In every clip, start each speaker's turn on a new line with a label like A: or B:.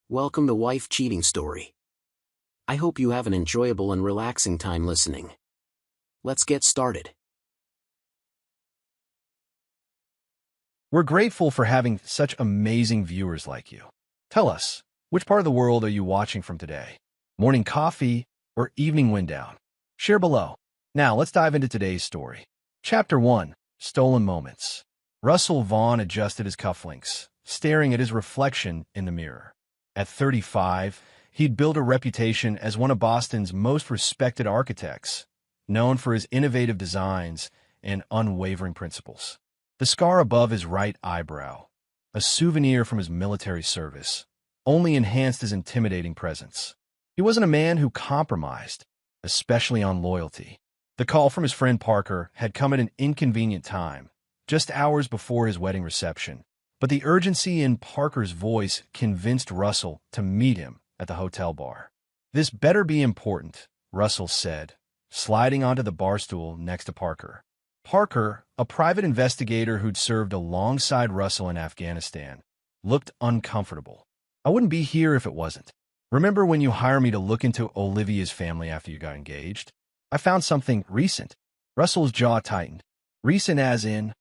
A: Welcome to Wife Cheating Story. I hope you have an enjoyable and relaxing time listening. Let's get started.
B: We're grateful for having such amazing viewers like you. Tell us, which part of the world are you watching from today? Morning coffee or evening wind down? Share below. Now, let's dive into today's story. Chapter 1, Stolen Moments. Russell Vaughn adjusted his cufflinks, staring at his reflection in the mirror. At 35, he'd built a reputation as one of Boston's most respected architects, known for his innovative designs and unwavering principles. The scar above his right eyebrow, a souvenir from his military service, only enhanced his intimidating presence. He wasn't a man who compromised, especially on loyalty. The call from his friend Parker had come at an inconvenient time, just hours before his wedding reception, but the urgency in Parker's voice convinced Russell to meet him at the hotel bar. "This better be important," Russell said, sliding onto the bar stool next to Parker. Parker, a private investigator who'd served alongside Russell in Afghanistan, looked uncomfortable. "I wouldn't be here if it wasn't. Remember when you hired me to look into Olivia's family after you got engaged? I found something recent." Russell's jaw tightened. "Recent as in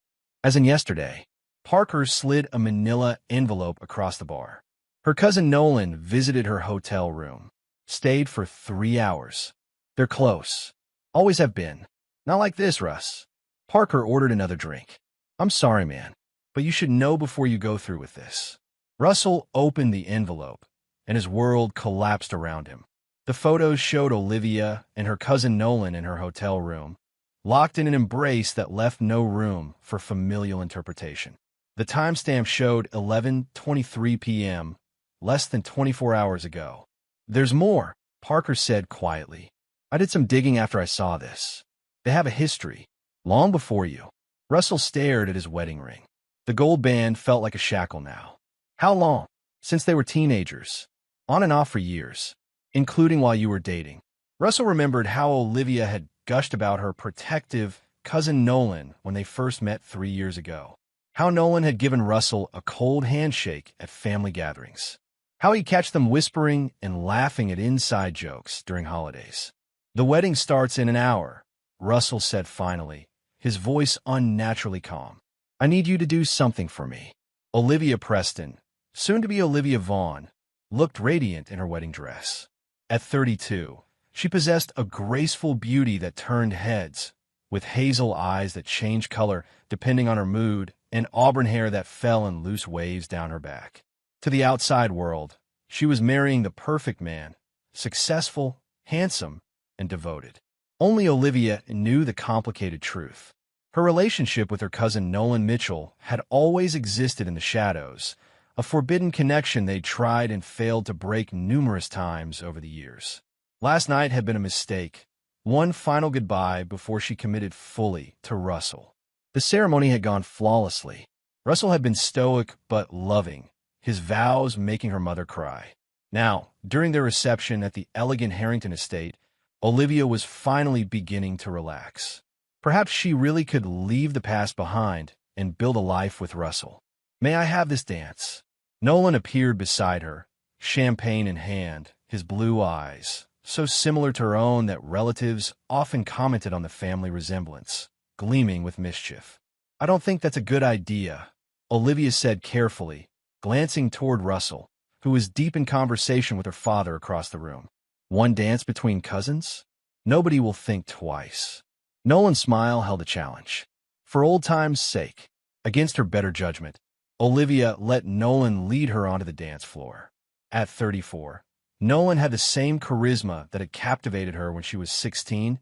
B: yesterday." Parker slid a manila envelope across the bar. "Her cousin Nolan visited her hotel room. Stayed for 3 hours. They're close. Always have been. Not like this, Russ." Parker ordered another drink. "I'm sorry, man, but you should know before you go through with this." Russell opened the envelope, and his world collapsed around him. The photos showed Olivia and her cousin Nolan in her hotel room, locked in an embrace that left no room for familial interpretation. The timestamp showed 11:23 p.m., less than 24 hours ago. "There's more," Parker said quietly. "I did some digging after I saw this. They have a history, long before you." Russell stared at his wedding ring. The gold band felt like a shackle now. "How long?" "Since they were teenagers. On and off for years, including while you were dating." Russell remembered how Olivia had gushed about her protective cousin Nolan when they first met 3 years ago. How Nolan had given Russell a cold handshake at family gatherings. How he'd catch them whispering and laughing at inside jokes during holidays. "The wedding starts in an hour," Russell said finally, his voice unnaturally calm. "I need you to do something for me." Olivia Preston, soon to be Olivia Vaughn, looked radiant in her wedding dress. At 32, she possessed a graceful beauty that turned heads, with hazel eyes that changed color depending on her mood and auburn hair that fell in loose waves down her back. To the outside world, she was marrying the perfect man, successful, handsome, and devoted. Only Olivia knew the complicated truth. Her relationship with her cousin Nolan Mitchell had always existed in the shadows, a forbidden connection they'd tried and failed to break numerous times over the years. Last night had been a mistake, one final goodbye before she committed fully to Russell. The ceremony had gone flawlessly. Russell had been stoic but loving, his vows making her mother cry. Now, during their reception at the elegant Harrington estate, Olivia was finally beginning to relax. Perhaps she really could leave the past behind and build a life with Russell. "May I have this dance?" Nolan appeared beside her, champagne in hand, his blue eyes, so similar to her own that relatives often commented on the family resemblance, gleaming with mischief. "I don't think that's a good idea," Olivia said carefully, glancing toward Russell, who was deep in conversation with her father across the room. "One dance between cousins? Nobody will think twice." Nolan's smile held a challenge. For old time's sake, against her better judgment, Olivia let Nolan lead her onto the dance floor. At 34, Nolan had the same charisma that had captivated her when she was 16,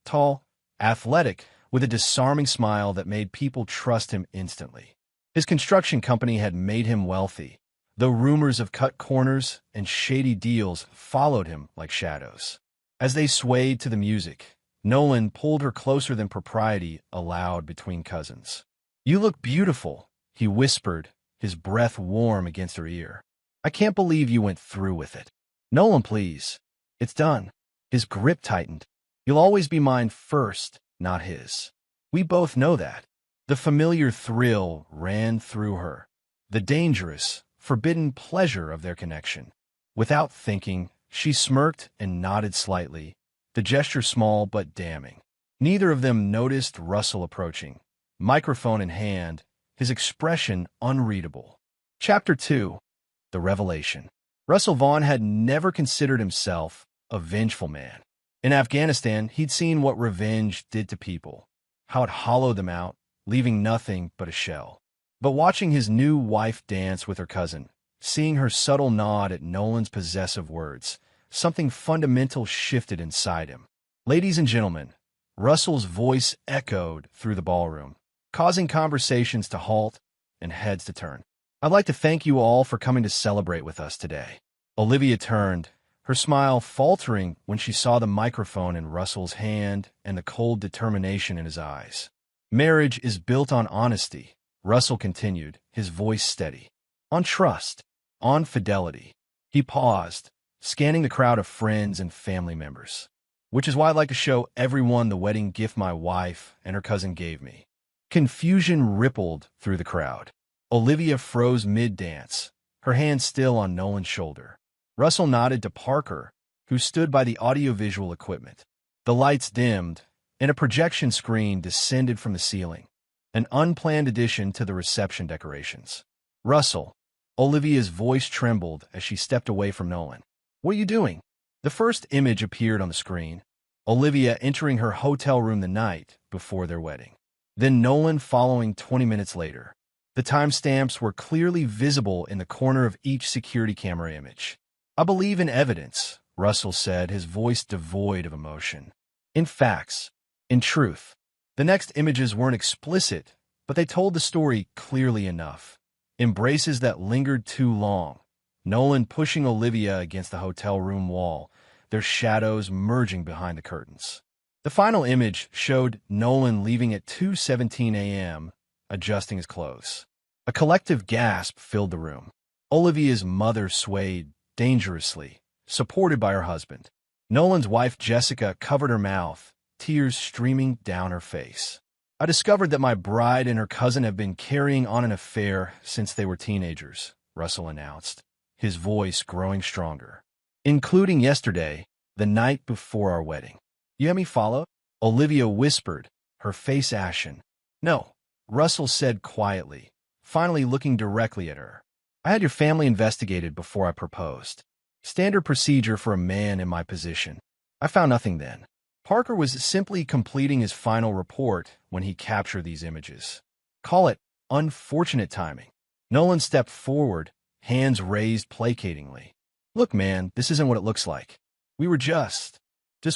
B: tall, athletic, with a disarming smile that made people trust him instantly. His construction company had made him wealthy, though rumors of cut corners and shady deals followed him like shadows. As they swayed to the music, Nolan pulled her closer than propriety allowed between cousins. "You look beautiful," he whispered, his breath warm against her ear. "I can't believe you went through with it." "Nolan, please. It's done." His grip tightened. "You'll always be mine first, not his. We both know that." The familiar thrill ran through her, the dangerous, forbidden pleasure of their connection. Without thinking, she smirked and nodded slightly, the gesture small but damning. Neither of them noticed Russell approaching, microphone in hand, his expression unreadable. Chapter 2. The Revelation. Russell Vaughn had never considered himself a vengeful man. In Afghanistan, he'd seen what revenge did to people, how it hollowed them out, leaving nothing but a shell. But watching his new wife dance with her cousin, seeing her subtle nod at Nolan's possessive words, something fundamental shifted inside him. Ladies and gentlemen, Russell's voice echoed through the ballroom, causing conversations to halt and heads to turn. I'd like to thank you all for coming to celebrate with us today. Olivia turned, her smile faltering when she saw the microphone in Russell's hand and the cold determination in his eyes. Marriage is built on honesty, Russell continued, his voice steady. On trust, on fidelity. He paused, scanning the crowd of friends and family members. Which is why I'd like to show everyone the wedding gift my wife and her cousin gave me. Confusion rippled through the crowd. Olivia froze mid-dance, her hand still on Nolan's shoulder. Russell nodded to Parker, who stood by the audiovisual equipment. The lights dimmed, and a projection screen descended from the ceiling, an unplanned addition to the reception decorations. Russell, Olivia's voice trembled as she stepped away from Nolan. What are you doing? The first image appeared on the screen, Olivia entering her hotel room the night before their wedding. Then Nolan following 20 minutes later. The timestamps were clearly visible in the corner of each security camera image. I believe in evidence, Russell said, his voice devoid of emotion. In facts, in truth. The next images weren't explicit, but they told the story clearly enough. Embraces that lingered too long. Nolan pushing Olivia against the hotel room wall, their shadows merging behind the curtains. The final image showed Nolan leaving at 2:17 a.m., adjusting his clothes. A collective gasp filled the room. Olivia's mother swayed dangerously, supported by her husband. Nolan's wife Jessica covered her mouth, tears streaming down her face. I discovered that my bride and her cousin have been carrying on an affair since they were teenagers, Russell announced, his voice growing stronger. Including yesterday, the night before our wedding. You had me followed? Olivia whispered, her face ashen. No, Russell said quietly, finally looking directly at her. I had your family investigated before I proposed. Standard procedure for a man in my position. I found nothing then. Parker was simply completing his final report when he captured these images. Call it unfortunate timing. Nolan stepped forward, hands raised placatingly. Look, man, this isn't what it looks like. We were just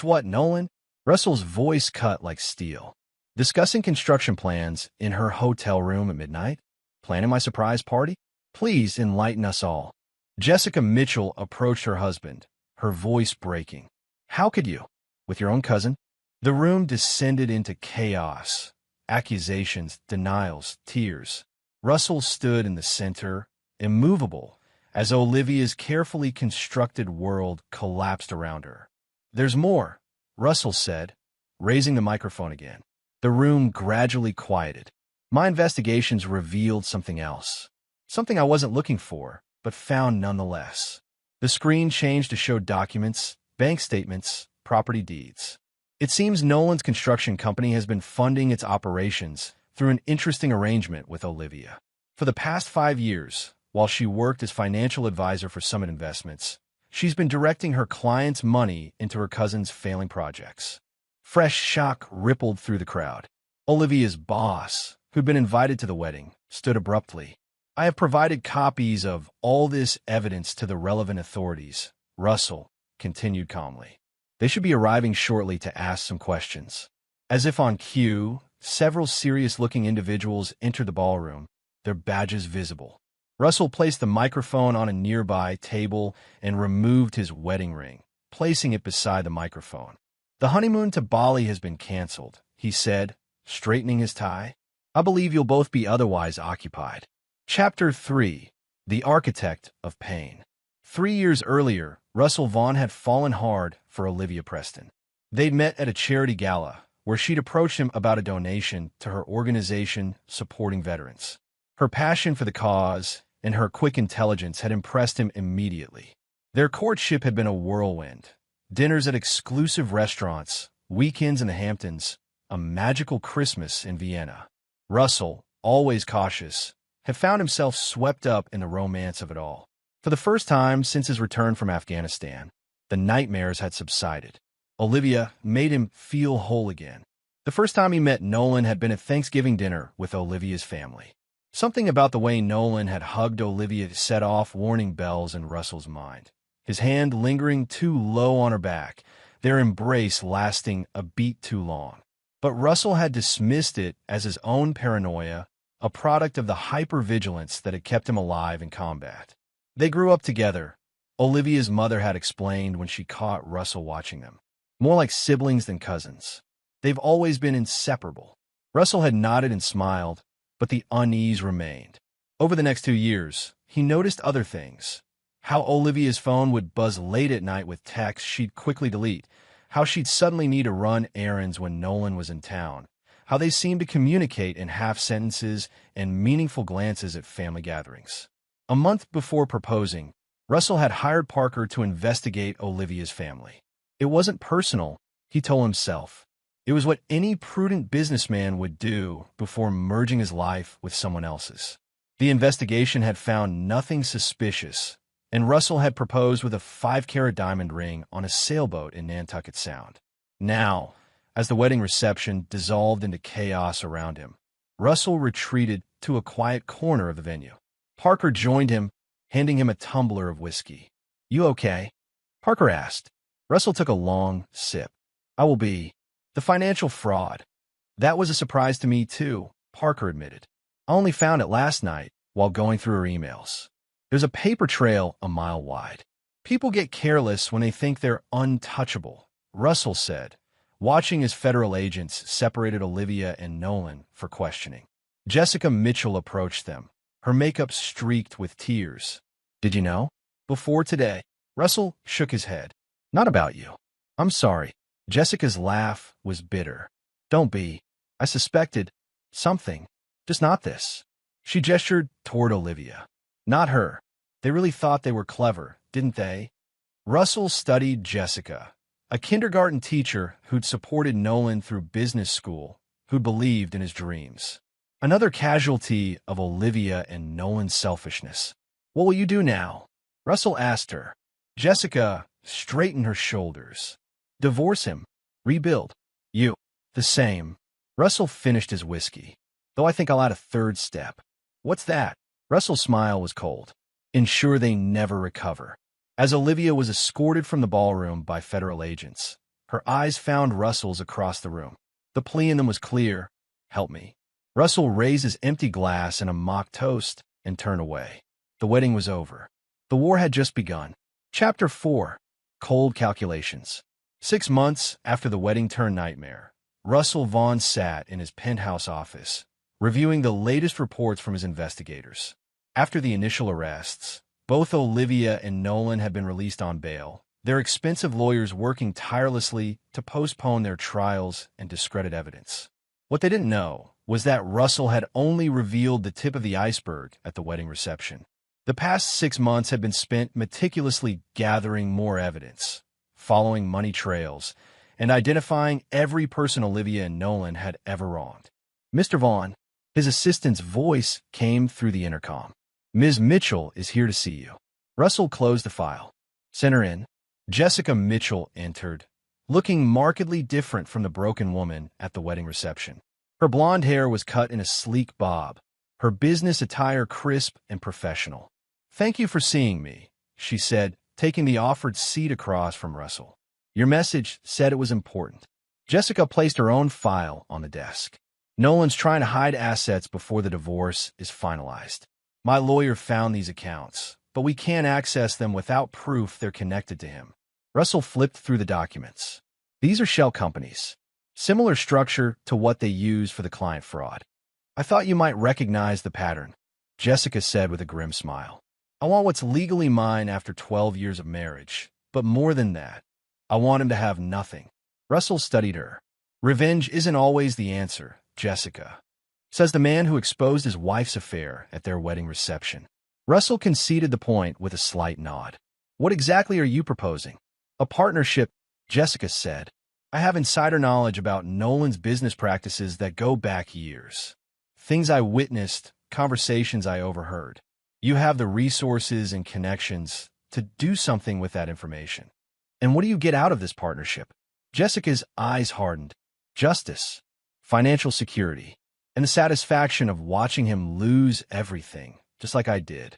B: what, Nolan? Russell's voice cut like steel. Discussing construction plans in her hotel room at midnight? Planning my surprise party? Please enlighten us all. Jessica Mitchell approached her husband, her voice breaking. How could you? With your own cousin? The room descended into chaos. Accusations, denials, tears. Russell stood in the center, immovable, as Olivia's carefully constructed world collapsed around her. There's more, Russell said, raising the microphone again. The room gradually quieted. My investigations revealed something else. Something I wasn't looking for, but found nonetheless. The screen changed to show documents, bank statements, property deeds. It seems Nolan's construction company has been funding its operations through an interesting arrangement with Olivia. For the past 5 years, while she worked as financial advisor for Summit Investments, she's been directing her clients' money into her cousin's failing projects. Fresh shock rippled through the crowd. Olivia's boss, who'd been invited to the wedding, stood abruptly. I have provided copies of all this evidence to the relevant authorities, Russell continued calmly. They should be arriving shortly to ask some questions. As if on cue, several serious-looking individuals entered the ballroom, their badges visible. Russell placed the microphone on a nearby table and removed his wedding ring, placing it beside the microphone. The honeymoon to Bali has been canceled, he said, straightening his tie. I believe you'll both be otherwise occupied. Chapter 3. The Architect of Pain. 3 years earlier, Russell Vaughn had fallen hard for Olivia Preston. They'd met at a charity gala, where she'd approached him about a donation to her organization supporting veterans. Her passion for the cause and her quick intelligence had impressed him immediately. Their courtship had been a whirlwind. Dinners at exclusive restaurants, weekends in the Hamptons, a magical Christmas in Vienna. Russell, always cautious, had found himself swept up in the romance of it all. For the first time since his return from Afghanistan, the nightmares had subsided. Olivia made him feel whole again. The first time he met Nolan had been at Thanksgiving dinner with Olivia's family. Something about the way Nolan had hugged Olivia set off warning bells in Russell's mind. His hand lingering too low on her back, their embrace lasting a beat too long. But Russell had dismissed it as his own paranoia, a product of the hypervigilance that had kept him alive in combat. They grew up together, Olivia's mother had explained when she caught Russell watching them. More like siblings than cousins. They've always been inseparable. Russell had nodded and smiled, but the unease remained. Over the next 2 years, he noticed other things. How Olivia's phone would buzz late at night with texts she'd quickly delete. How she'd suddenly need to run errands when Nolan was in town. How they seemed to communicate in half-sentences and meaningful glances at family gatherings. A month before proposing, Russell had hired Parker to investigate Olivia's family. It wasn't personal, he told himself. It was what any prudent businessman would do before merging his life with someone else's. The investigation had found nothing suspicious, and Russell had proposed with a 5-carat diamond ring on a sailboat in Nantucket Sound. Now, as the wedding reception dissolved into chaos around him, Russell retreated to a quiet corner of the venue. Parker joined him, handing him a tumbler of whiskey. "You okay?" Parker asked. Russell took a long sip. "I will be." The financial fraud. "That was a surprise to me, too," Parker admitted. "I only found it last night while going through her emails. There's a paper trail a mile wide. People get careless when they think they're untouchable," Russell said, watching as federal agents separated Olivia and Nolan for questioning. Jessica Mitchell approached them, her makeup streaked with tears. "Did you know?" "Before today." Russell shook his head. "Not about you." "I'm sorry." Jessica's laugh was bitter. "Don't be. I suspected something. Just not this." She gestured toward Olivia. "Not her. They really thought they were clever, didn't they?" Russell studied Jessica, a kindergarten teacher who'd supported Nolan through business school, who believed in his dreams. Another casualty of Olivia and Nolan's selfishness. "What will you do now?" Russell asked her. Jessica straightened her shoulders. "Divorce him. Rebuild." "You." "The same." Russell finished his whiskey. "Though I think I'll add a third step." "What's that?" Russell's smile was cold. "Ensure they never recover." As Olivia was escorted from the ballroom by federal agents, her eyes found Russell's across the room. The plea in them was clear. "Help me." Russell raised his empty glass in a mock toast and turned away. The wedding was over. The war had just begun. Chapter 4. Cold Calculations. 6 months after the wedding turned nightmare, Russell Vaughn sat in his penthouse office, reviewing the latest reports from his investigators. After the initial arrests, both Olivia and Nolan had been released on bail, their expensive lawyers working tirelessly to postpone their trials and discredit evidence. What they didn't know was that Russell had only revealed the tip of the iceberg at the wedding reception. The past 6 months had been spent meticulously gathering more evidence, following money trails, and identifying every person Olivia and Nolan had ever wronged. "Mr. Vaughn," his assistant's voice came through the intercom. "Ms. Mitchell is here to see you." Russell closed the file. "Send her in." Jessica Mitchell entered, looking markedly different from the broken woman at the wedding reception. Her blonde hair was cut in a sleek bob, her business attire crisp and professional. "Thank you for seeing me," she said, taking the offered seat across from Russell. "Your message said it was important." Jessica placed her own file on the desk. "Nolan's trying to hide assets before the divorce is finalized. My lawyer found these accounts, but we can't access them without proof they're connected to him." Russell flipped through the documents. "These are shell companies. Similar structure to what they use for the client fraud." "I thought you might recognize the pattern," Jessica said with a grim smile. "I want what's legally mine after 12 years of marriage, but more than that, I want him to have nothing." Russell studied her. "Revenge isn't always the answer, Jessica," says the man who exposed his wife's affair at their wedding reception. Russell conceded the point with a slight nod. What exactly are you proposing? A partnership, Jessica said. I have insider knowledge about Nolan's business practices that go back years. Things I witnessed, conversations I overheard. You have the resources and connections to do something with that information. And what do you get out of this partnership? Jessica's eyes hardened. Justice, financial security, and the satisfaction of watching him lose everything, just like I did.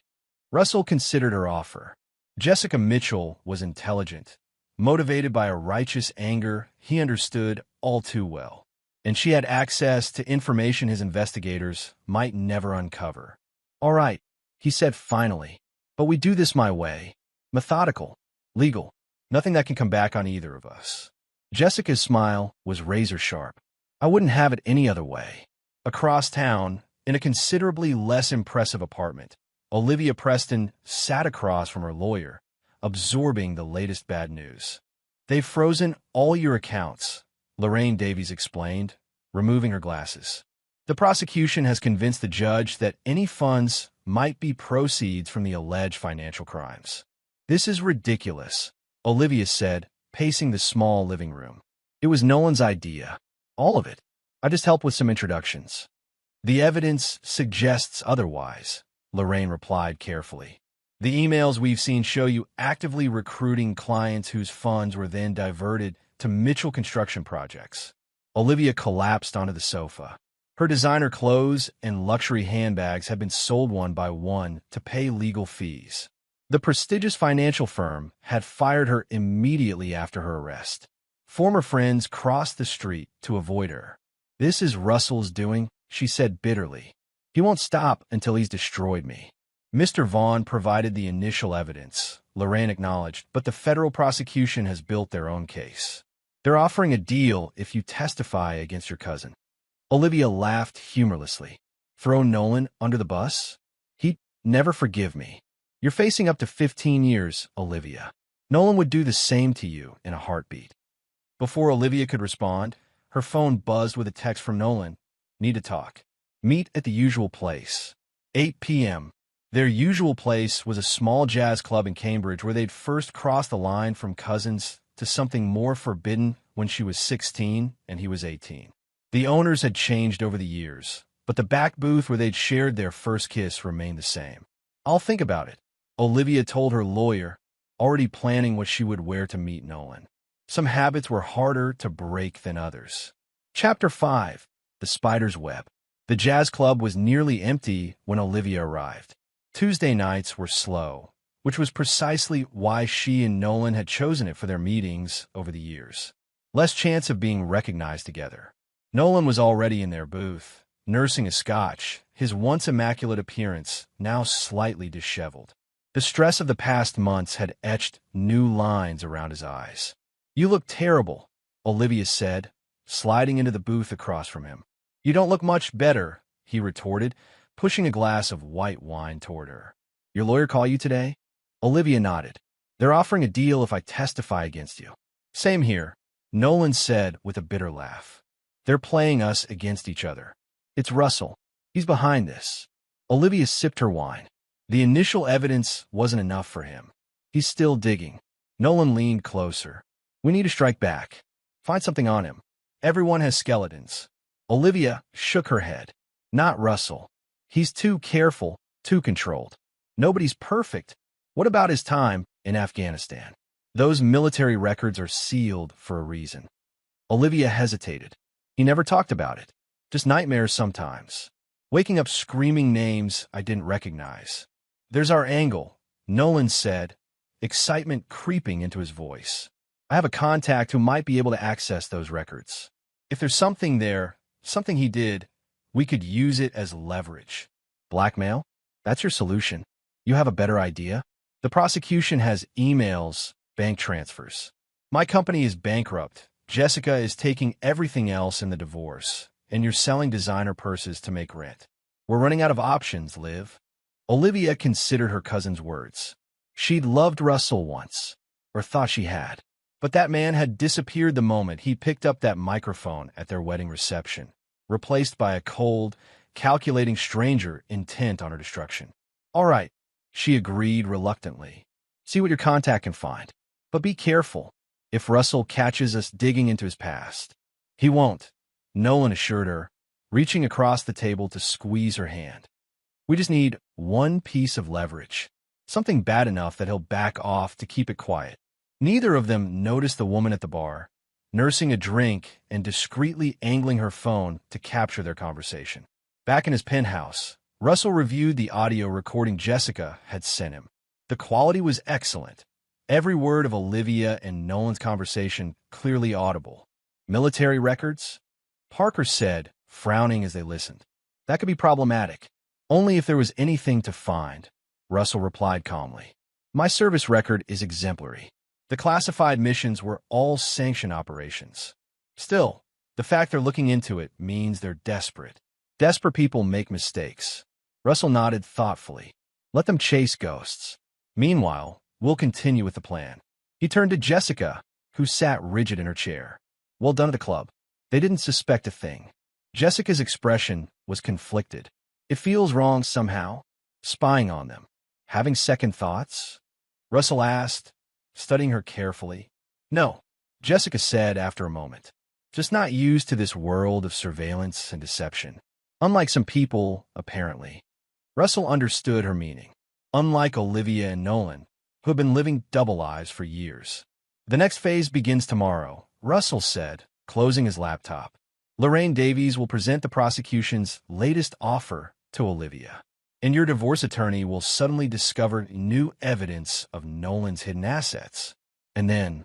B: Russell considered her offer. Jessica Mitchell was intelligent, motivated by a righteous anger he understood all too well, and she had access to information his investigators might never uncover. All right, he said finally, but we do this my way. Methodical, legal, nothing that can come back on either of us. Jessica's smile was razor sharp. I wouldn't have it any other way. Across town, in a considerably less impressive apartment, Olivia Preston sat across from her lawyer, absorbing the latest bad news. They've frozen all your accounts, Lorraine Davies explained, removing her glasses. The prosecution has convinced the judge that any funds might be proceeds from the alleged financial crimes. This is ridiculous, Olivia said, pacing the small living room. It was Nolan's idea. All of it. I just helped with some introductions. The evidence suggests otherwise, Lorraine replied carefully. The emails we've seen show you actively recruiting clients whose funds were then diverted to Mitchell construction projects. Olivia collapsed onto the sofa. Her designer clothes and luxury handbags had been sold one by one to pay legal fees. The prestigious financial firm had fired her immediately after her arrest. Former friends crossed the street to avoid her. This is Russell's doing, she said bitterly. He won't stop until he's destroyed me. Mr. Vaughn provided the initial evidence, Lorraine acknowledged, but the federal prosecution has built their own case. They're offering a deal if you testify against your cousin. Olivia laughed humorlessly. Throw Nolan under the bus? He'd never forgive me. You're facing up to 15 years, Olivia. Nolan would do the same to you in a heartbeat. Before Olivia could respond, her phone buzzed with a text from Nolan. Need to talk. Meet at the usual place. 8 p.m. Their usual place was a small jazz club in Cambridge where they'd first crossed the line from cousins to something more forbidden when she was 16 and he was 18. The owners had changed over the years, but the back booth where they'd shared their first kiss remained the same. I'll think about it, Olivia told her lawyer, already planning what she would wear to meet Nolan. Some habits were harder to break than others. Chapter 5. The Spider's Web. The jazz club was nearly empty when Olivia arrived. Tuesday nights were slow, which was precisely why she and Nolan had chosen it for their meetings over the years. Less chance of being recognized together. Nolan was already in their booth, nursing a scotch, his once immaculate appearance now slightly disheveled. The stress of the past months had etched new lines around his eyes. You look terrible, Olivia said, sliding into the booth across from him. You don't look much better, he retorted, pushing a glass of white wine toward her. Your lawyer call you today? Olivia nodded. They're offering a deal if I testify against you. Same here, Nolan said with a bitter laugh. They're playing us against each other. It's Russell. He's behind this. Olivia sipped her wine. The initial evidence wasn't enough for him. He's still digging. Nolan leaned closer. We need to strike back. Find something on him. Everyone has skeletons. Olivia shook her head. Not Russell. He's too careful, too controlled. Nobody's perfect. What about his time in Afghanistan? Those military records are sealed for a reason. Olivia hesitated. He never talked about it. Just nightmares sometimes. Waking up screaming names I didn't recognize. There's our angle, Nolan said, excitement creeping into his voice. I have a contact who might be able to access those records. If there's something there, something he did, we could use it as leverage. Blackmail? That's your solution. You have a better idea? The prosecution has emails, bank transfers. My company is bankrupt. Jessica is taking everything else in the divorce, and you're selling designer purses to make rent. We're running out of options, Liv. Olivia considered her cousin's words. She'd loved Russell once, or thought she had. But that man had disappeared the moment he picked up that microphone at their wedding reception, replaced by a cold, calculating stranger intent on her destruction. All right, she agreed reluctantly. See what your contact can find. But be careful. If Russell catches us digging into his past, he won't, Nolan assured her, reaching across the table to squeeze her hand. We just need one piece of leverage, something bad enough that he'll back off to keep it quiet. Neither of them noticed the woman at the bar, nursing a drink and discreetly angling her phone to capture their conversation. Back in his penthouse, Russell reviewed the audio recording Jessica had sent him. The quality was excellent. Every word of Olivia and Nolan's conversation clearly audible. Military records? Parker said, frowning as they listened. That could be problematic. Only if there was anything to find, Russell replied calmly. My service record is exemplary. The classified missions were all sanctioned operations. Still, the fact they're looking into it means they're desperate. Desperate people make mistakes. Russell nodded thoughtfully. Let them chase ghosts. Meanwhile, we'll continue with the plan. He turned to Jessica, who sat rigid in her chair. Well done at the club. They didn't suspect a thing. Jessica's expression was conflicted. It feels wrong somehow, spying on them. Having second thoughts? Russell asked, studying her carefully. No, Jessica said after a moment. Just not used to this world of surveillance and deception. Unlike some people, apparently. Russell understood her meaning. Unlike Olivia and Nolan, who have been living double lives for years. The next phase begins tomorrow, Russell said, closing his laptop. Lorraine Davies will present the prosecution's latest offer to Olivia. And your divorce attorney will suddenly discover new evidence of Nolan's hidden assets. And then,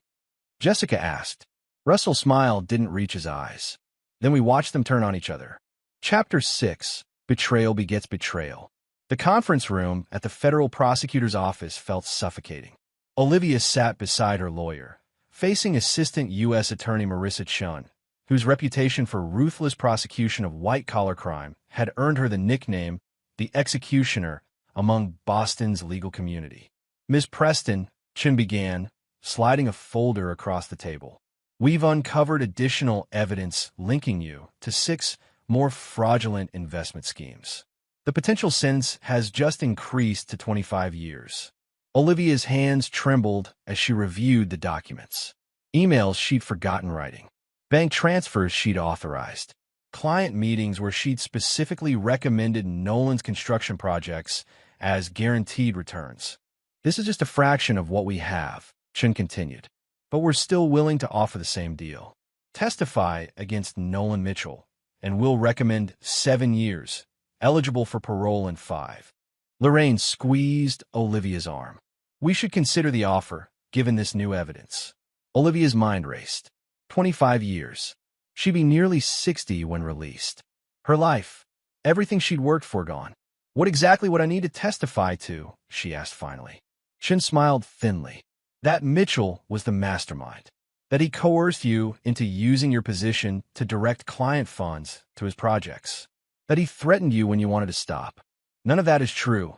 B: Jessica asked. Russell's smile didn't reach his eyes. Then we watched them turn on each other. Chapter 6, Betrayal Begets Betrayal. The conference room at the federal prosecutor's office felt suffocating. Olivia sat beside her lawyer, facing Assistant U.S. Attorney Marissa Chun, whose reputation for ruthless prosecution of white-collar crime had earned her the nickname the Executioner among Boston's legal community. Ms. Preston, Chun began, sliding a folder across the table. We've uncovered additional evidence linking you to 6 more fraudulent investment schemes. The potential sentence has just increased to 25 years. Olivia's hands trembled as she reviewed the documents. Emails she'd forgotten writing. Bank transfers she'd authorized. Client meetings where she'd specifically recommended Nolan's construction projects as guaranteed returns. This is just a fraction of what we have, Chun continued. But we're still willing to offer the same deal. Testify against Nolan Mitchell, and we'll recommend 7 years, eligible for parole in 5. Lorraine squeezed Olivia's arm. We should consider the offer, given this new evidence. Olivia's mind raced. 25 years. She'd be nearly 60 when released. Her life, everything she'd worked for gone. What exactly would I need to testify to? She asked finally. Chun smiled thinly. That Mitchell was the mastermind. That he coerced you into using your position to direct client funds to his projects. That he threatened you when you wanted to stop. None of that is true,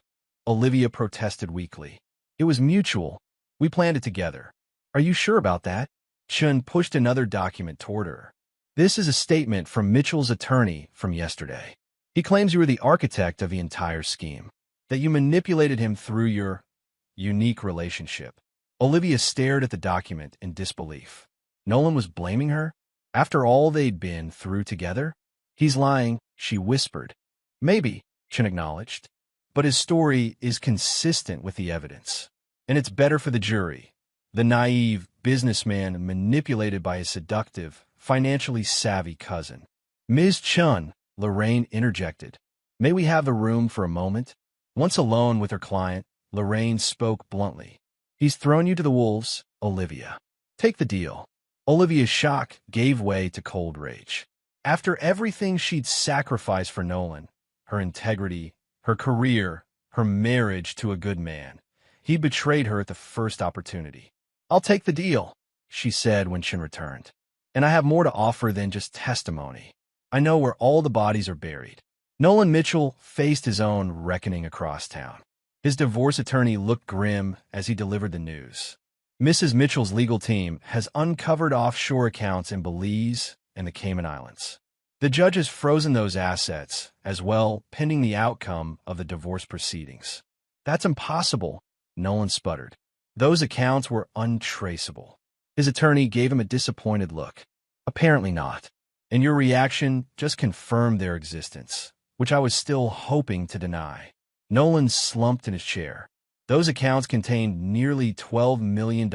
B: Olivia protested weakly. It was mutual. We planned it together. Are you sure about that? Chun pushed another document toward her. This is a statement from Mitchell's attorney from yesterday. He claims you were the architect of the entire scheme, that you manipulated him through your unique relationship. Olivia stared at the document in disbelief. Nolan was blaming her? After all they'd been through together? He's lying, she whispered. Maybe, Chun acknowledged. But his story is consistent with the evidence. And it's better for the jury. The naive businessman manipulated by his seductive, financially savvy cousin. Ms. Chun, Lorraine interjected. May we have the room for a moment? Once alone with her client, Lorraine spoke bluntly. He's thrown you to the wolves, Olivia. Take the deal. Olivia's shock gave way to cold rage. After everything she'd sacrificed for Nolan, her integrity, her career, her marriage to a good man, he betrayed her at the first opportunity. I'll take the deal, she said when Chun returned. And I have more to offer than just testimony. I know where all the bodies are buried. Nolan Mitchell faced his own reckoning across town. His divorce attorney looked grim as he delivered the news. Mrs. Mitchell's legal team has uncovered offshore accounts in Belize and the Cayman Islands. The judge has frozen those assets as well, pending the outcome of the divorce proceedings. That's impossible, Nolan sputtered. Those accounts were untraceable. His attorney gave him a disappointed look. Apparently not. And your reaction just confirmed their existence, which I was still hoping to deny. Nolan slumped in his chair. Those accounts contained nearly $12 million,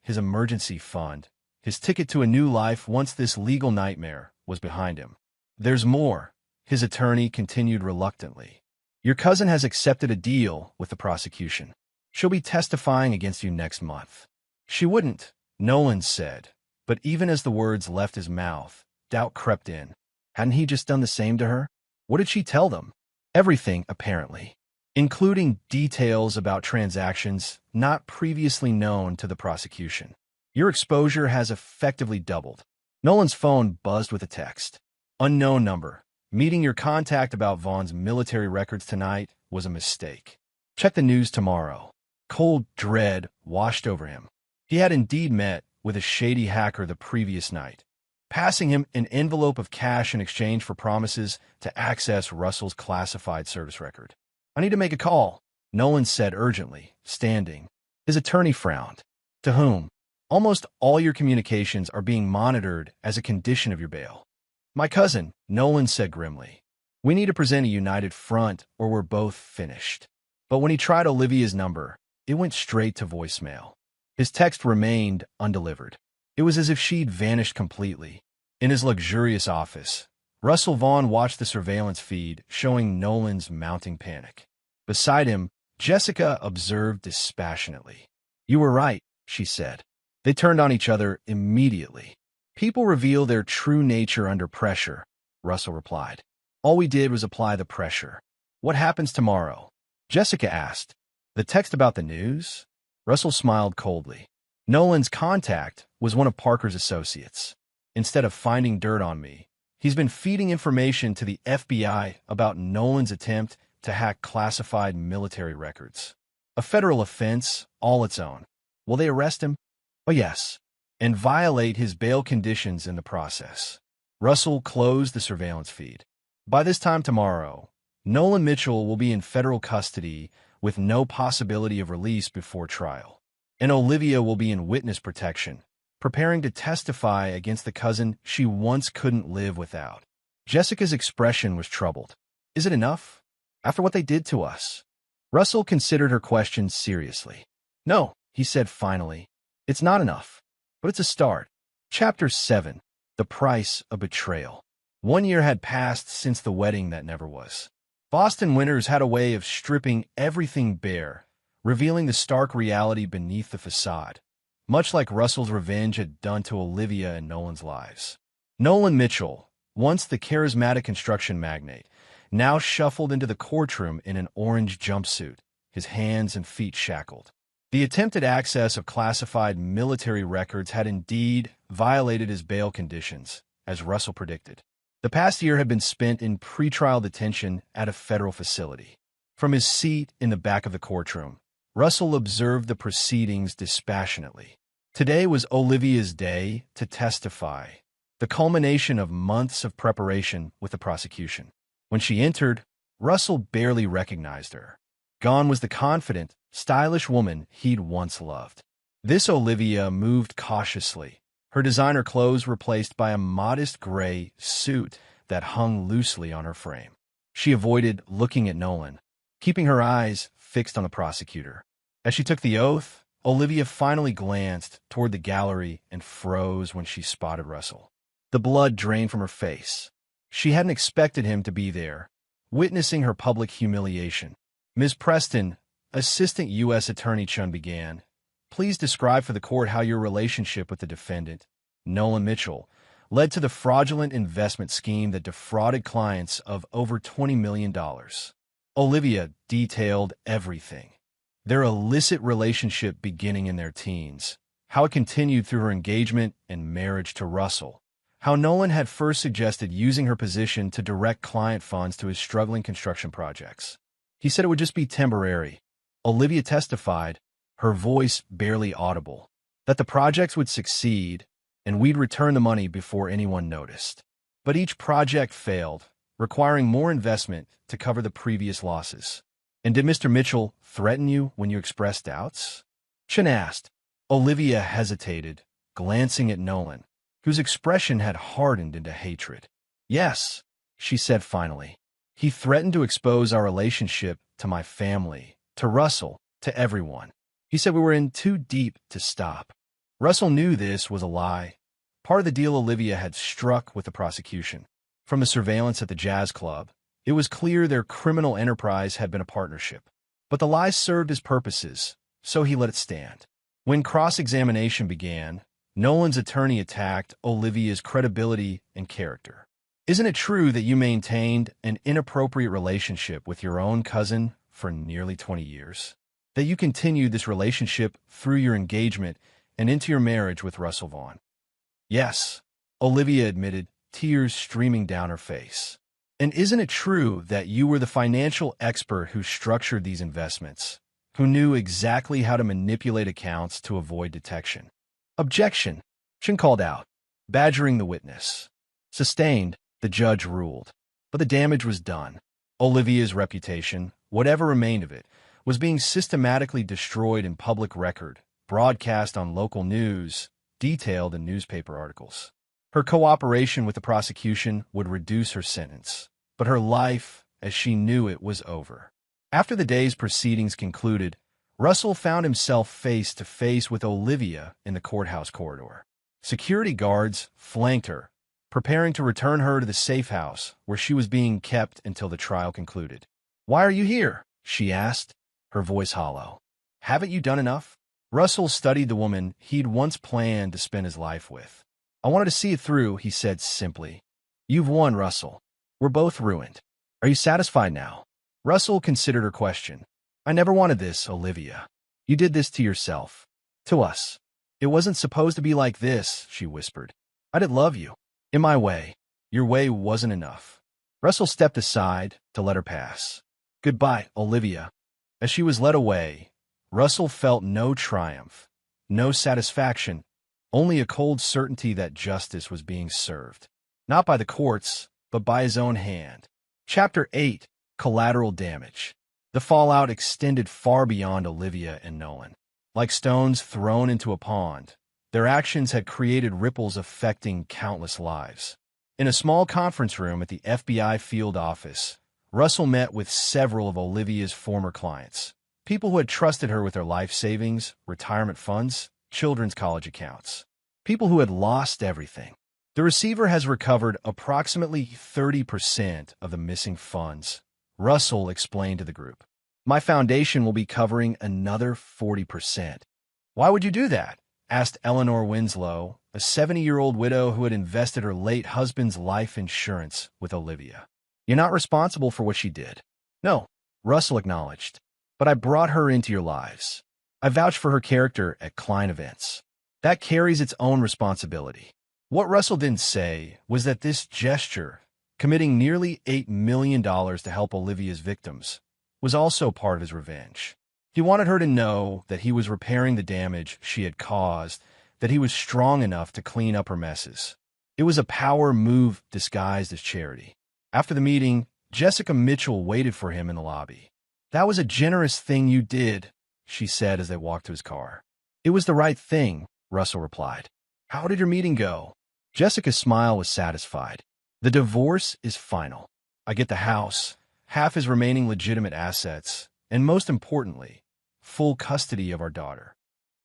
B: his emergency fund, his ticket to a new life once this legal nightmare was behind him. There's more, his attorney continued reluctantly. Your cousin has accepted a deal with the prosecution. She'll be testifying against you next month. She wouldn't, Nolan said, but even as the words left his mouth, doubt crept in. Hadn't he just done the same to her? What did she tell them? Everything, apparently, including details about transactions not previously known to the prosecution. Your exposure has effectively doubled. Nolan's phone buzzed with a text. Unknown number. Meeting your contact about Vaughn's military records tonight was a mistake. Check the news tomorrow. Cold dread washed over him. He had indeed met with a shady hacker the previous night, passing him an envelope of cash in exchange for promises to access Russell's classified service record. I need to make a call, Nolan said urgently, standing. His attorney frowned. To whom? Almost all your communications are being monitored as a condition of your bail. My cousin, Nolan said grimly. We need to present a united front or we're both finished. But when he tried Olivia's number, it went straight to voicemail. His text remained undelivered. It was as if she'd vanished completely. In his luxurious office, Russell Vaughn watched the surveillance feed showing Nolan's mounting panic. Beside him, Jessica observed dispassionately. You were right, she said. They turned on each other immediately. People reveal their true nature under pressure, Russell replied. All we did was apply the pressure. What happens tomorrow? Jessica asked. The text about the news? Russell smiled coldly. Nolan's contact was one of Parker's associates. Instead of finding dirt on me, he's been feeding information to the FBI about Nolan's attempt to hack classified military records. A federal offense all its own. Will they arrest him? Oh, yes. And violate his bail conditions in the process. Russell closed the surveillance feed. By this time tomorrow, Nolan Mitchell will be in federal custody with no possibility of release before trial. And Olivia will be in witness protection, preparing to testify against the cousin she once couldn't live without. Jessica's expression was troubled. Is it enough? After what they did to us? Russell considered her question seriously. No, he said finally. It's not enough. But it's a start. Chapter 7. The Price of Betrayal. 1 year had passed since the wedding that never was. Boston winters had a way of stripping everything bare, revealing the stark reality beneath the facade, much like Russell's revenge had done to Olivia and Nolan's lives. Nolan Mitchell, once the charismatic construction magnate, now shuffled into the courtroom in an orange jumpsuit, his hands and feet shackled. The attempted access of classified military records had indeed violated his bail conditions, as Russell predicted. The past year had been spent in pretrial detention at a federal facility. From his seat in the back of the courtroom, Russell observed the proceedings dispassionately. Today was Olivia's day to testify, the culmination of months of preparation with the prosecution. When she entered, Russell barely recognized her. Gone was the confident, stylish woman he'd once loved. This Olivia moved cautiously, her designer clothes replaced by a modest gray suit that hung loosely on her frame. She avoided looking at Nolan, keeping her eyes fixed on the prosecutor. As she took the oath, Olivia finally glanced toward the gallery and froze when she spotted Russell. The blood drained from her face. She hadn't expected him to be there, witnessing her public humiliation. Ms. Preston, Assistant U.S. Attorney Chun began, please describe for the court how your relationship with the defendant, Nolan Mitchell, led to the fraudulent investment scheme that defrauded clients of over $20 million. Olivia detailed everything. Their illicit relationship beginning in their teens, how it continued through her engagement and marriage to Russell, how Nolan had first suggested using her position to direct client funds to his struggling construction projects. He said it would just be temporary. Olivia testified, her voice barely audible, that the projects would succeed and we'd return the money before anyone noticed. But each project failed, requiring more investment to cover the previous losses. And did Mr. Mitchell threaten you when you expressed doubts? Chen asked. Olivia hesitated, glancing at Nolan, whose expression had hardened into hatred. Yes, she said finally. He threatened to expose our relationship to my family, to Russell, to everyone. He said we were in too deep to stop. Russell knew this was a lie, part of the deal Olivia had struck with the prosecution. From the surveillance at the jazz club, it was clear their criminal enterprise had been a partnership. But the lie served his purposes, so he let it stand. When cross-examination began, Nolan's attorney attacked Olivia's credibility and character. Isn't it true that you maintained an inappropriate relationship with your own cousin for nearly 20 years? That you continued this relationship through your engagement and into your marriage with Russell Vaughn? Yes, Olivia admitted, tears streaming down her face. And isn't it true that you were the financial expert who structured these investments, who knew exactly how to manipulate accounts to avoid detection? Objection, Chen called out, badgering the witness. Sustained, the judge ruled. But the damage was done. Olivia's reputation, whatever remained of it, was being systematically destroyed in public record, broadcast on local news, detailed in newspaper articles. Her cooperation with the prosecution would reduce her sentence, but her life, as she knew it, was over. After the day's proceedings concluded, Russell found himself face to face with Olivia in the courthouse corridor. Security guards flanked her, preparing to return her to the safe house where she was being kept until the trial concluded. "Why are you here?" she asked, her voice hollow. "Haven't you done enough?" Russell studied the woman he'd once planned to spend his life with. "I wanted to see it through," he said simply. "You've won, Russell. We're both ruined. Are you satisfied now?" Russell considered her question. "I never wanted this, Olivia. You did this to yourself. To us. It wasn't supposed to be like this," she whispered. "I did love you. In my way. Your way wasn't enough." Russell stepped aside to let her pass. "Goodbye, Olivia." As she was led away, Russell felt no triumph, no satisfaction, only a cold certainty that justice was being served. Not by the courts, but by his own hand. Chapter 8. Collateral Damage. The fallout extended far beyond Olivia and Nolan. Like stones thrown into a pond, their actions had created ripples affecting countless lives. In a small conference room at the FBI field office, Russell met with several of Olivia's former clients, people who had trusted her with their life savings, retirement funds, children's college accounts, people who had lost everything. The receiver has recovered approximately 30% of the missing funds, Russell explained to the group. My foundation will be covering another 40%. Why would you do that? Asked Eleanor Winslow, a 70-year-old widow who had invested her late husband's life insurance with Olivia. You're not responsible for what she did. No, Russell acknowledged. But I brought her into your lives. I vouched for her character at client events. That carries its own responsibility. What Russell didn't say was that this gesture, committing nearly $8 million to help Olivia's victims, was also part of his revenge. He wanted her to know that he was repairing the damage she had caused, that he was strong enough to clean up her messes. It was a power move disguised as charity. After the meeting, Jessica Mitchell waited for him in the lobby. That was a generous thing you did, she said as they walked to his car. It was the right thing, Russell replied. How did your meeting go? Jessica's smile was satisfied. The divorce is final. I get the house, half his remaining legitimate assets, and most importantly, full custody of our daughter.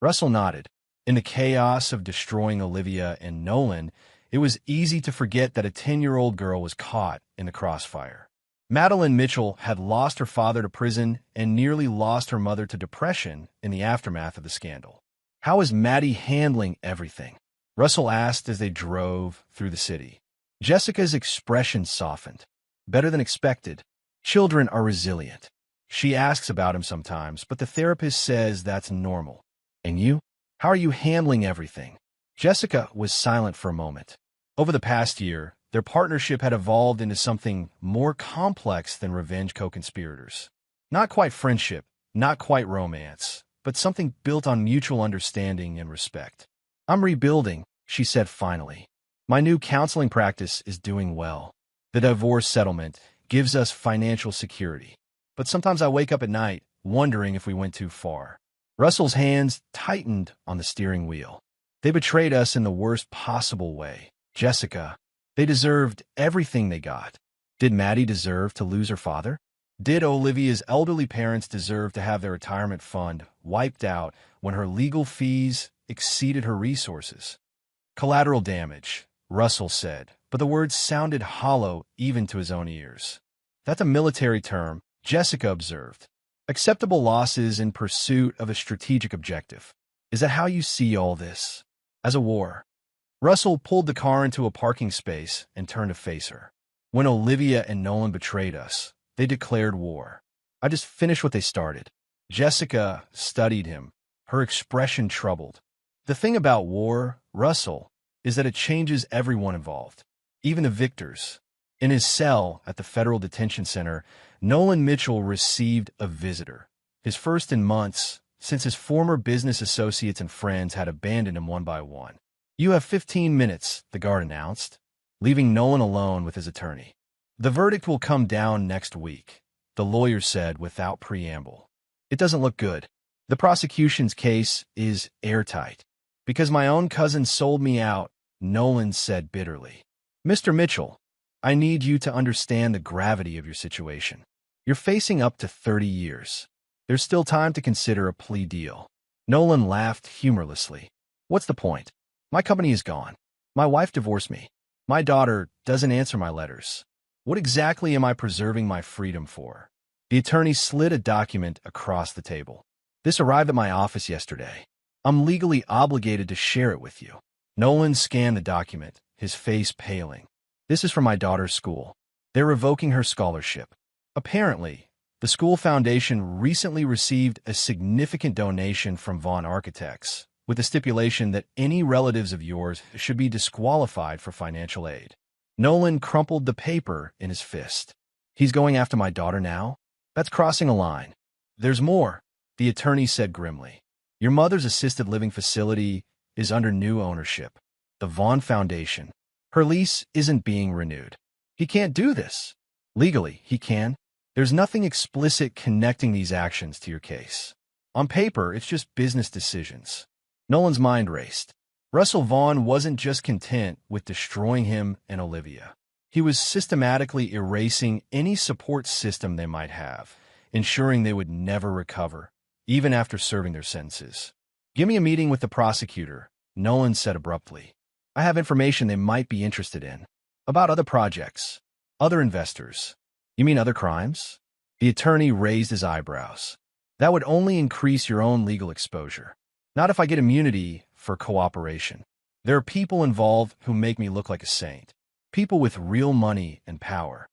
B: Russell nodded. In the chaos of destroying Olivia and Nolan, it was easy to forget that a 10-year-old girl was caught in the crossfire. Madeline Mitchell had lost her father to prison and nearly lost her mother to depression in the aftermath of the scandal. How is Maddie handling everything? Russell asked as they drove through the city. Jessica's expression softened. Better than expected. Children are resilient. She asks about him sometimes, but the therapist says that's normal. And you? How are you handling everything? Jessica was silent for a moment. Over the past year, their partnership had evolved into something more complex than revenge co-conspirators. Not quite friendship, not quite romance, but something built on mutual understanding and respect. I'm rebuilding, she said finally. My new counseling practice is doing well. The divorce settlement gives us financial security. But sometimes I wake up at night wondering if we went too far. Russell's hands tightened on the steering wheel. They betrayed us in the worst possible way. Jessica, they deserved everything they got. Did Maddie deserve to lose her father? Did Olivia's elderly parents deserve to have their retirement fund wiped out when her legal fees exceeded her resources? Collateral damage, Russell said, but the words sounded hollow even to his own ears. That's a military term, Jessica observed. Acceptable losses in pursuit of a strategic objective. Is that how you see all this? As a war? Russell pulled the car into a parking space and turned to face her. When Olivia and Nolan betrayed us, they declared war. I just finished what they started. Jessica studied him, her expression troubled. The thing about war, Russell, is that it changes everyone involved, even the victors. In his cell at the Federal Detention Center, Nolan Mitchell received a visitor, his first in months, since his former business associates and friends had abandoned him one by one. You have 15 minutes, the guard announced, leaving Nolan alone with his attorney. The verdict will come down next week, the lawyer said without preamble. It doesn't look good. The prosecution's case is airtight. Because my own cousin sold me out, Nolan said bitterly. Mr. Mitchell, I need you to understand the gravity of your situation. You're facing up to 30 years. There's still time to consider a plea deal. Nolan laughed humorlessly. What's the point? My company is gone. My wife divorced me. My daughter doesn't answer my letters. What exactly am I preserving my freedom for? The attorney slid a document across the table. This arrived at my office yesterday. I'm legally obligated to share it with you. Nolan scanned the document, his face paling. This is from my daughter's school. They're revoking her scholarship. Apparently, the school foundation recently received a significant donation from Vaughn Architects, with the stipulation that any relatives of yours should be disqualified for financial aid. Nolan crumpled the paper in his fist. He's going after my daughter now? That's crossing a line. There's more, the attorney said grimly. Your mother's assisted living facility is under new ownership, the Vaughn Foundation. Her lease isn't being renewed. He can't do this. Legally, he can. There's nothing explicit connecting these actions to your case. On paper, it's just business decisions. Nolan's mind raced. Russell Vaughn wasn't just content with destroying him and Olivia. He was systematically erasing any support system they might have, ensuring they would never recover, even after serving their sentences. Give me a meeting with the prosecutor, Nolan said abruptly. I have information they might be interested in. About other projects. Other investors. You mean other crimes? The attorney raised his eyebrows. That would only increase your own legal exposure. Not if I get immunity for cooperation. There are people involved who make me look like a saint. People with real money and power.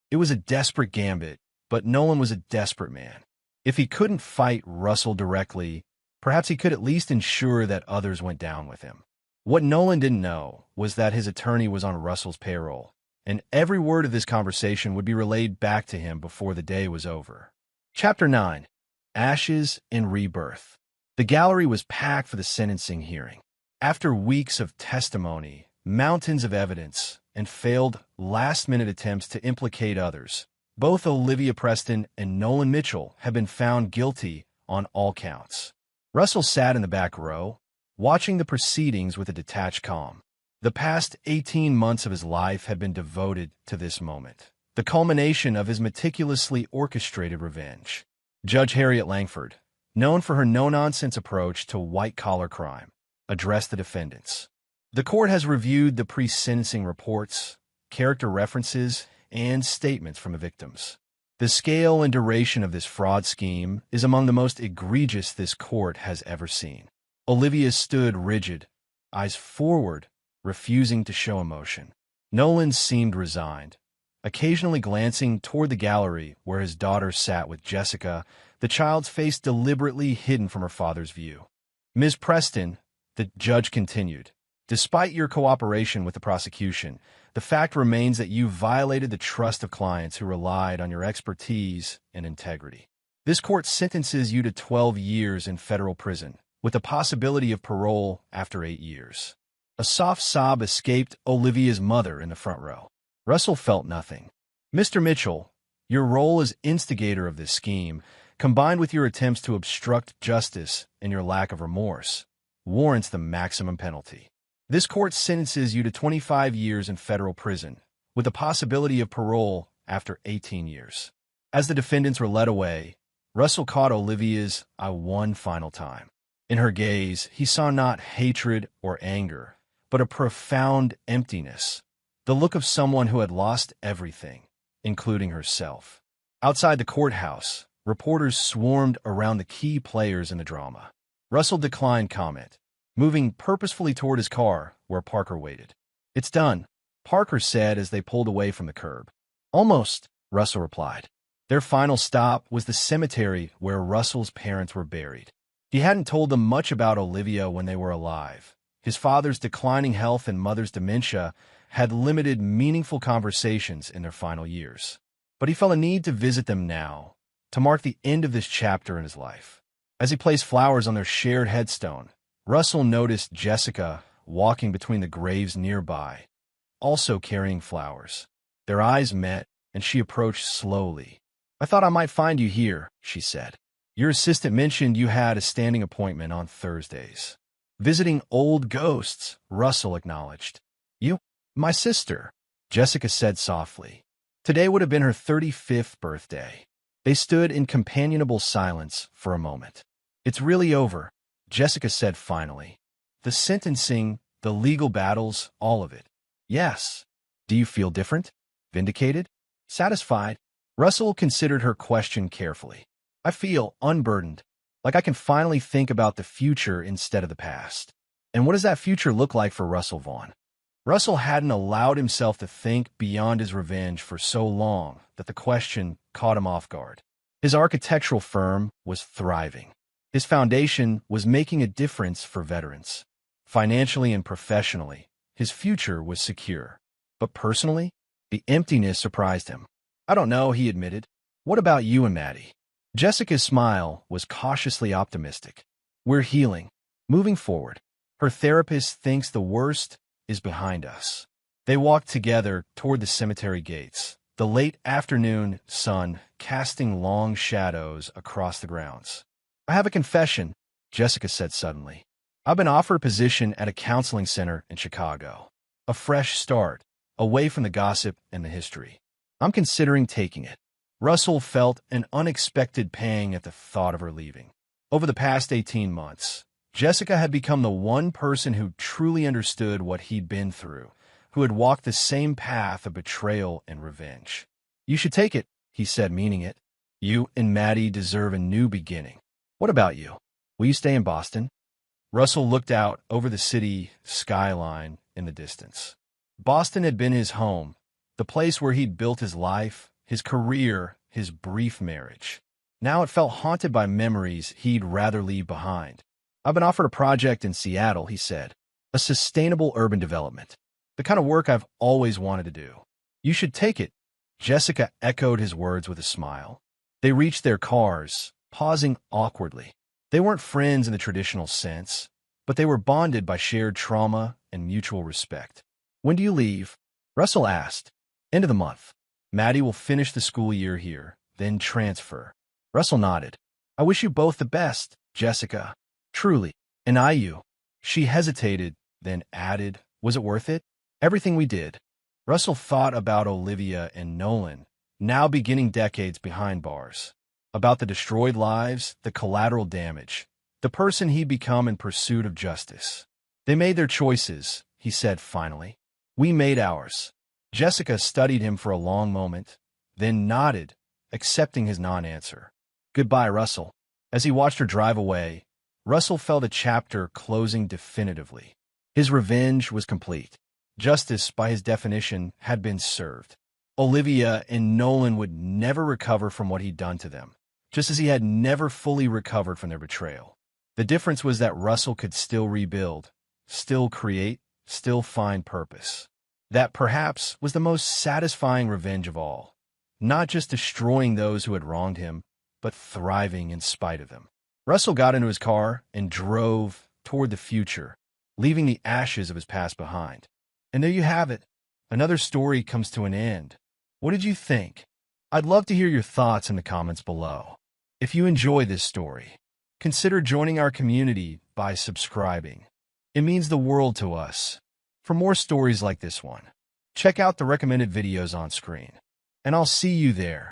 B: It was a desperate gambit, but Nolan was a desperate man. If he couldn't fight Russell directly, perhaps he could at least ensure that others went down with him. What Nolan didn't know was that his attorney was on Russell's payroll, and every word of this conversation would be relayed back to him before the day was over. Chapter 9. Ashes and Rebirth. The gallery was packed for the sentencing hearing. After weeks of testimony, mountains of evidence, and failed last-minute attempts to implicate others, both Olivia Preston and Nolan Mitchell have been found guilty on all counts. Russell sat in the back row, watching the proceedings with a detached calm. The past 18 months of his life had been devoted to this moment, the culmination of his meticulously orchestrated revenge. Judge Harriet Langford, known for her no-nonsense approach to white-collar crime, addressed the defendants. The court has reviewed the pre-sentencing reports, character references, and statements from the victims. The scale and duration of this fraud scheme is among the most egregious this court has ever seen. Olivia stood rigid, eyes forward, refusing to show emotion. Nolan seemed resigned, occasionally glancing toward the gallery where his daughter sat with Jessica, the child's face deliberately hidden from her father's view. Ms. Preston, the judge continued, despite your cooperation with the prosecution, the fact remains that you violated the trust of clients who relied on your expertise and integrity. This court sentences you to 12 years in federal prison, with the possibility of parole after 8 years. A soft sob escaped Olivia's mother in the front row. Russell felt nothing. Mr. Mitchell, your role as instigator of this scheme combined with your attempts to obstruct justice and your lack of remorse, warrants the maximum penalty. This court sentences you to 25 years in federal prison, with the possibility of parole after 18 years. As the defendants were led away, Russell caught Olivia's eye one final time. In her gaze, he saw not hatred or anger, but a profound emptiness, the look of someone who had lost everything, including herself. Outside the courthouse, reporters swarmed around the key players in the drama. Russell declined comment, moving purposefully toward his car, where Parker waited. "It's done," Parker said as they pulled away from the curb. "Almost," Russell replied. Their final stop was the cemetery where Russell's parents were buried. He hadn't told them much about Olivia when they were alive. His father's declining health and mother's dementia had limited meaningful conversations in their final years. But he felt a need to visit them now, to mark the end of this chapter in his life. As he placed flowers on their shared headstone, Russell noticed Jessica walking between the graves nearby, also carrying flowers. Their eyes met, and she approached slowly. "I thought I might find you here," she said. "Your assistant mentioned you had a standing appointment on Thursdays." "Visiting old ghosts," Russell acknowledged. "You?" "My sister," Jessica said softly. Today would have been her 35th birthday. They stood in companionable silence for a moment. "It's really over," Jessica said finally. "The sentencing, the legal battles, all of it." "Yes." "Do you feel different? Vindicated? Satisfied?" Russell considered her question carefully. "I feel unburdened, like I can finally think about the future instead of the past." And what does that future look like for Russell Vaughn? Russell hadn't allowed himself to think beyond his revenge for so long that the question caught him off guard. His architectural firm was thriving. His foundation was making a difference for veterans. Financially and professionally, his future was secure. But personally, the emptiness surprised him. "I don't know," he admitted. "What about you and Maddie?" Jessica's smile was cautiously optimistic. "We're healing, moving forward. Her therapist thinks the worst is behind us." They walked together toward the cemetery gates, the late afternoon sun casting long shadows across the grounds. "I have a confession," Jessica said suddenly. "I've been offered a position at a counseling center in Chicago. A fresh start, away from the gossip and the history. I'm considering taking it." Russell felt an unexpected pang at the thought of her leaving. Over the past 18 months, Jessica had become the one person who truly understood what he'd been through, who had walked the same path of betrayal and revenge. "You should take it," he said, meaning it. "You and Maddie deserve a new beginning. What about you? Will you stay in Boston?" Russell looked out over the city skyline in the distance. Boston had been his home, the place where he'd built his life, his career, his brief marriage. Now it felt haunted by memories he'd rather leave behind. "I've been offered a project in Seattle," he said. "A sustainable urban development. The kind of work I've always wanted to do." "You should take it," Jessica echoed his words with a smile. They reached their cars, pausing awkwardly. They weren't friends in the traditional sense, but they were bonded by shared trauma and mutual respect. "When do you leave?" Russell asked. "End of the month. Maddie will finish the school year here, then transfer." Russell nodded. "I wish you both the best, Jessica. Truly. And I you." She hesitated, then added, "Was it worth it? Everything we did." Russell thought about Olivia and Nolan, now beginning decades behind bars. About the destroyed lives, the collateral damage, the person he'd become in pursuit of justice. "They made their choices," he said finally. "We made ours." Jessica studied him for a long moment, then nodded, accepting his non-answer. "Goodbye, Russell." As he watched her drive away, Russell felt a chapter closing definitively. His revenge was complete. Justice, by his definition, had been served. Olivia and Nolan would never recover from what he'd done to them, just as he had never fully recovered from their betrayal. The difference was that Russell could still rebuild, still create, still find purpose. That perhaps was the most satisfying revenge of all, not just destroying those who had wronged him, but thriving in spite of them. Russell got into his car and drove toward the future, leaving the ashes of his past behind. And there you have it. Another story comes to an end. What did you think? I'd love to hear your thoughts in the comments below. If you enjoy this story, consider joining our community by subscribing. It means the world to us. For more stories like this one, check out the recommended videos on screen. And I'll see you there.